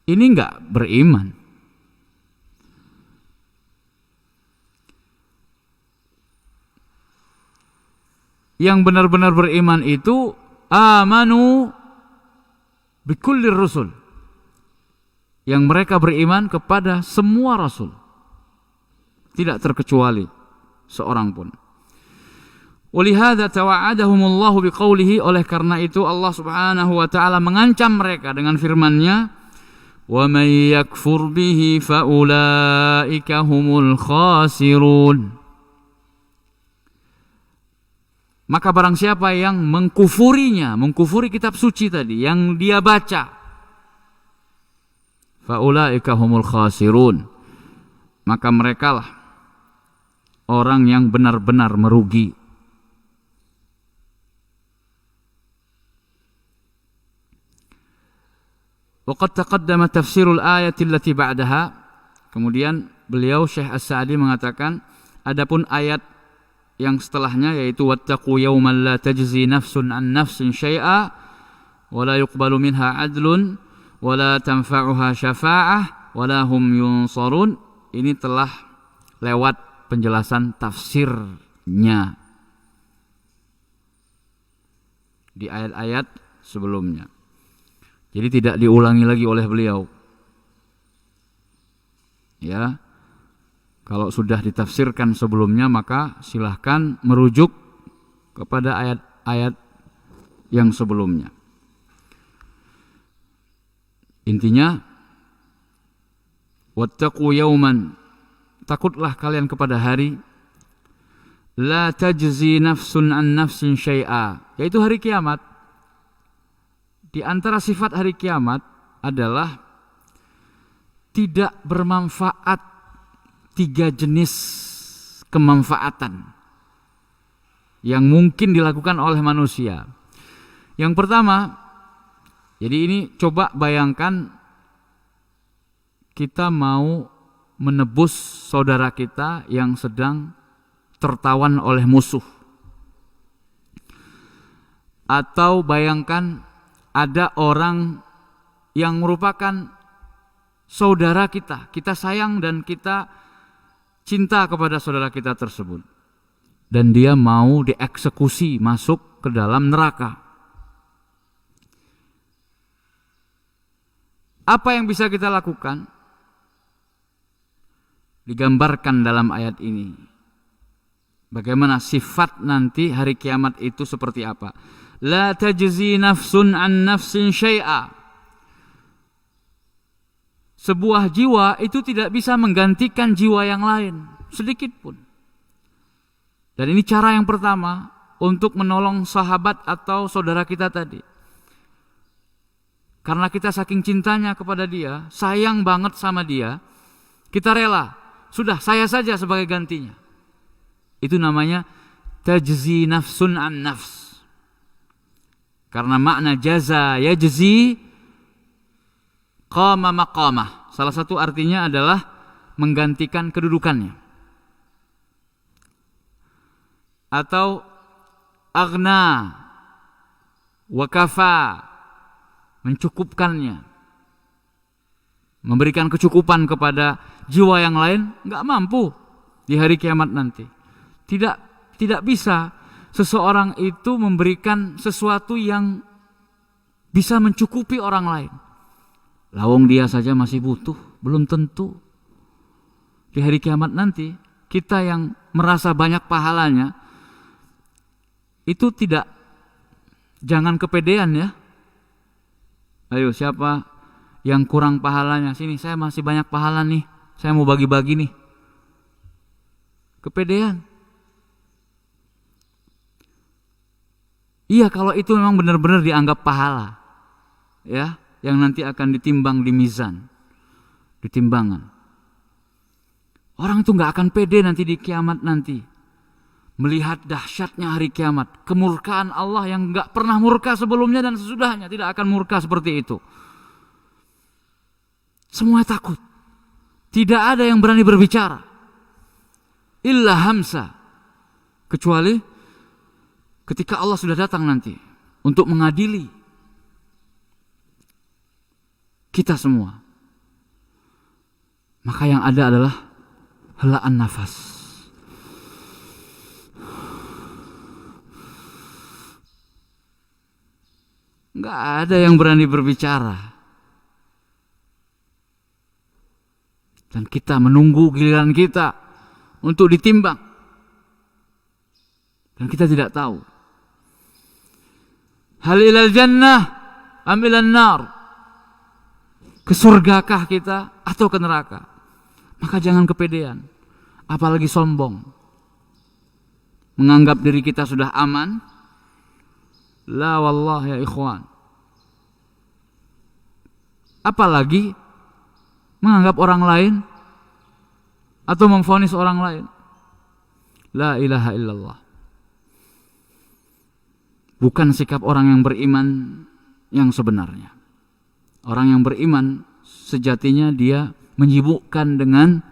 [SPEAKER 1] Ini enggak beriman. Yang benar-benar beriman itu amanu bikullir rusul. yang mereka beriman kepada semua rasul, tidak terkecuali seorang pun. Walihada tawa'adahumullahu biqaulihi, oleh karena itu Allah Subhanahu wa taala mengancam mereka dengan firman-Nya, wa may yakfur bihi faulaika humul khasirun. Maka barang siapa yang mengkufurinya, mengkufuri kitab suci tadi yang dia baca, faulaika humul khasirun, maka merekalah orang yang benar-benar merugi. Waqad taqaddama tafsirul ayati allati ba'daha. Kemudian beliau Syekh As-Sa'di mengatakan, adapun ayat yang setelahnya, yaitu wattaqu yawman la tajzi nafsun an nafsin syai'a wa la yuqbalu minha 'adlun wa la tanfa'uha syafa'ah wa la hum yunsarun, ini telah lewat penjelasan tafsirnya di ayat-ayat sebelumnya. Jadi tidak diulangi lagi oleh beliau. Ya. Kalau sudah ditafsirkan sebelumnya, maka silahkan merujuk kepada ayat-ayat yang sebelumnya. Intinya, wattaqu yawman, takutlah kalian kepada hari, la tajzi nafsun an nafsin syai'a, yaitu hari kiamat. Di antara sifat hari kiamat adalah tidak bermanfaat, 3 jenis kemanfaatan yang mungkin dilakukan oleh manusia. Yang pertama, jadi ini coba bayangkan kita mau menebus saudara kita yang sedang tertawan oleh musuh. Atau bayangkan ada orang yang merupakan saudara kita, kita sayang dan kita cinta kepada saudara kita tersebut, dan dia mau dieksekusi, masuk ke dalam neraka. Apa yang bisa kita lakukan? Digambarkan dalam ayat ini. Bagaimana sifat nanti hari kiamat itu seperti apa? La tajzi nafsun an nafsin syai'a. Sebuah jiwa itu tidak bisa menggantikan jiwa yang lain sedikit pun. Dan ini cara yang pertama untuk menolong sahabat atau saudara kita tadi. Karena kita saking cintanya kepada dia, sayang banget sama dia, kita rela, sudah saya saja sebagai gantinya. Itu namanya tajzi nafsun an nafs. Karena makna jaza yajzi, qama maqamah, salah satu artinya adalah menggantikan kedudukannya. Atau aghna wa kafa, mencukupkannya, memberikan kecukupan kepada jiwa yang lain, enggak mampu di hari kiamat nanti. Tidak bisa seseorang itu memberikan sesuatu yang bisa mencukupi orang lain. Lawang dia saja masih butuh, belum tentu. Di hari kiamat nanti, kita yang merasa banyak pahalanya, itu jangan kepedean ya. Ayo, siapa yang kurang pahalanya? Sini, saya masih banyak pahala nih, saya mau bagi-bagi nih. Kepedean. Iya, kalau itu memang benar-benar dianggap pahala, ya, yang nanti akan ditimbang di mizan, di timbangan. Orang itu nggak akan pede nanti di kiamat nanti, melihat dahsyatnya hari kiamat, kemurkaan Allah yang nggak pernah murka sebelumnya dan sesudahnya tidak akan murka seperti itu. Semua takut, tidak ada yang berani berbicara, illa hamsa, kecuali ketika Allah sudah datang nanti untuk mengadili kita semua, maka yang ada adalah helaan nafas. Enggak ada yang berani berbicara. Dan kita menunggu giliran kita untuk ditimbang. Dan kita tidak tahu. Hal ilal jannah am ilan nar? Ke surgakah kita atau ke neraka? Maka jangan kepedean, apalagi sombong. Menganggap diri kita sudah aman. La wallah ya ikhwan. Apalagi menganggap orang lain atau memvonis orang lain. La ilaha illallah. Bukan sikap orang yang beriman yang sebenarnya. Orang yang beriman sejatinya dia menyibukkan dengan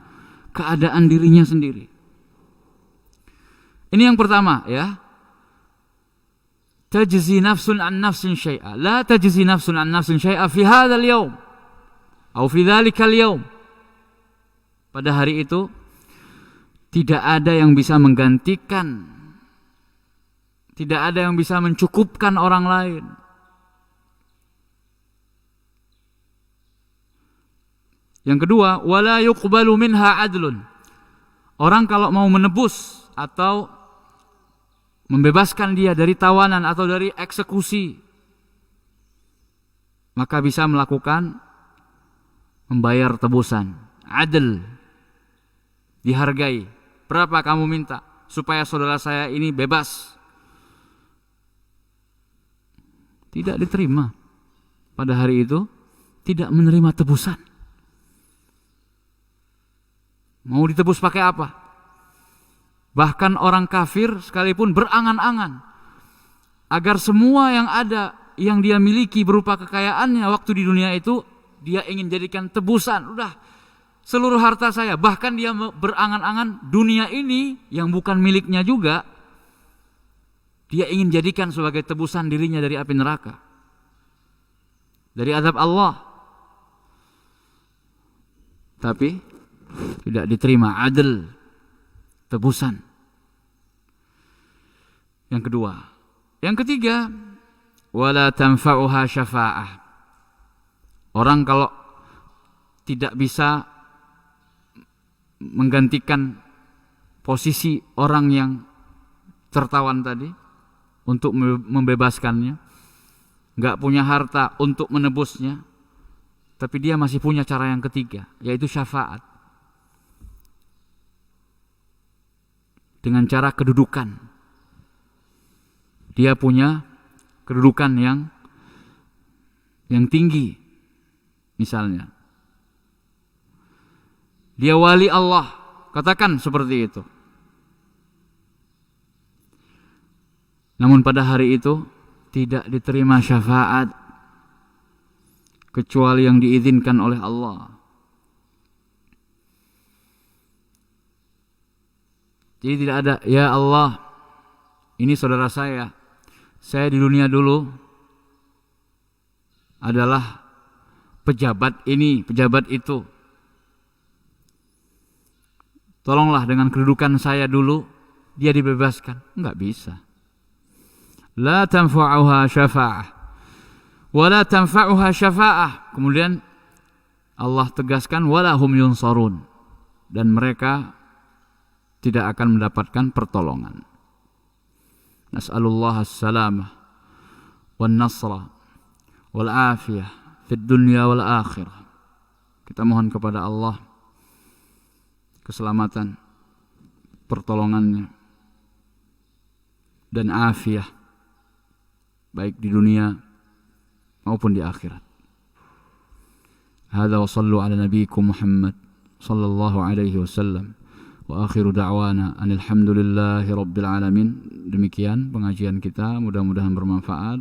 [SPEAKER 1] keadaan dirinya sendiri. Ini yang pertama ya. Tajzi nafsun an nafsin syai'a. La tajzi nafsun an nafsin syai'a fi hadzal yaum. Atau fi dzalikal yaum. Pada hari itu tidak ada yang bisa menggantikan, tidak ada yang bisa mencukupkan orang lain. Yang kedua, wala yuqbalu minha adlun. Orang kalau mau menebus atau membebaskan dia dari tawanan atau dari eksekusi, maka bisa melakukan membayar tebusan. Adl, dihargai. Berapa kamu minta supaya saudara saya ini bebas? Tidak diterima. Pada hari itu tidak menerima tebusan. Mau ditebus pakai apa? Bahkan orang kafir sekalipun berangan-angan agar semua yang ada, yang dia miliki berupa kekayaannya waktu di dunia itu, dia ingin jadikan tebusan. Udah, seluruh harta saya. Bahkan dia berangan-angan dunia ini yang bukan miliknya juga, dia ingin jadikan sebagai tebusan dirinya dari api neraka, dari azab Allah. Tapi tidak diterima adil, tebusan. Yang kedua. Yang ketiga, wala tanfa'uha syafa'ah. Orang kalau tidak bisa menggantikan posisi orang yang tertawan tadi untuk membebaskannya, nggak punya harta untuk menebusnya, tapi dia masih punya cara yang ketiga, yaitu syafaat. Dengan cara kedudukan. Dia punya kedudukan yang tinggi. Misalnya, dia wali Allah, katakan seperti itu. Namun pada hari itu tidak diterima syafaat kecuali yang diizinkan oleh Allah. Jadi tidak ada, ya Allah, ini saudara saya di dunia dulu adalah pejabat ini, pejabat itu. Tolonglah dengan kedudukan saya dulu, dia dibebaskan. Enggak bisa. La tanfa'uha syafa'ah. Wa la tanfa'uha syafa'ah. Kemudian Allah tegaskan, wala hum yunsarun. Dan mereka tidak akan mendapatkan pertolongan. Nas'alullah as-salamah wan nasra wal afiyah fid dunya wal akhirah. Kita mohon kepada Allah keselamatan, pertolongannya dan afiyah baik di dunia maupun di akhirat. Hadza wa sallu ala nabiyikum Muhammad sallallahu alaihi wasallam. Wa akhiru da'wana alhamdulillahi rabbil alamin. Demikian pengajian kita, mudah-mudahan bermanfaat.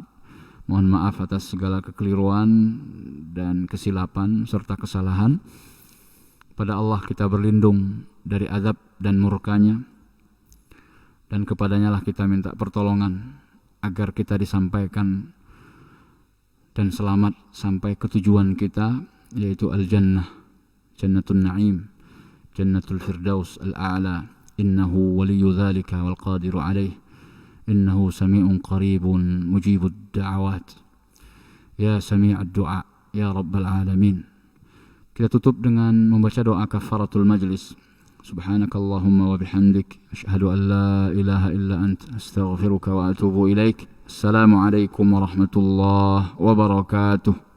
[SPEAKER 1] Mohon maaf atas segala kekeliruan dan kesilapan serta kesalahan. Pada Allah kita berlindung dari azab dan murkanya, dan kepadanya lah kita minta pertolongan agar kita disampaikan dan selamat sampai ke tujuan kita, yaitu al-jannah, jannatun na'im, jannatul firdaus al-a'la. Innahu waliyyu dzalika wal qadiru alaih. Innahu sami'un qaribun mujibud da'awat. Ya sami'ad du'a ya rabbal alamin. Kita tutup dengan membaca doa kafaratul majlis. Subhanakallahumma wa bihamdik asyhadu an la ilaha illa ant astaghfiruka wa atubu ilaik. Assalamualaikum warahmatullahi wabarakatuh.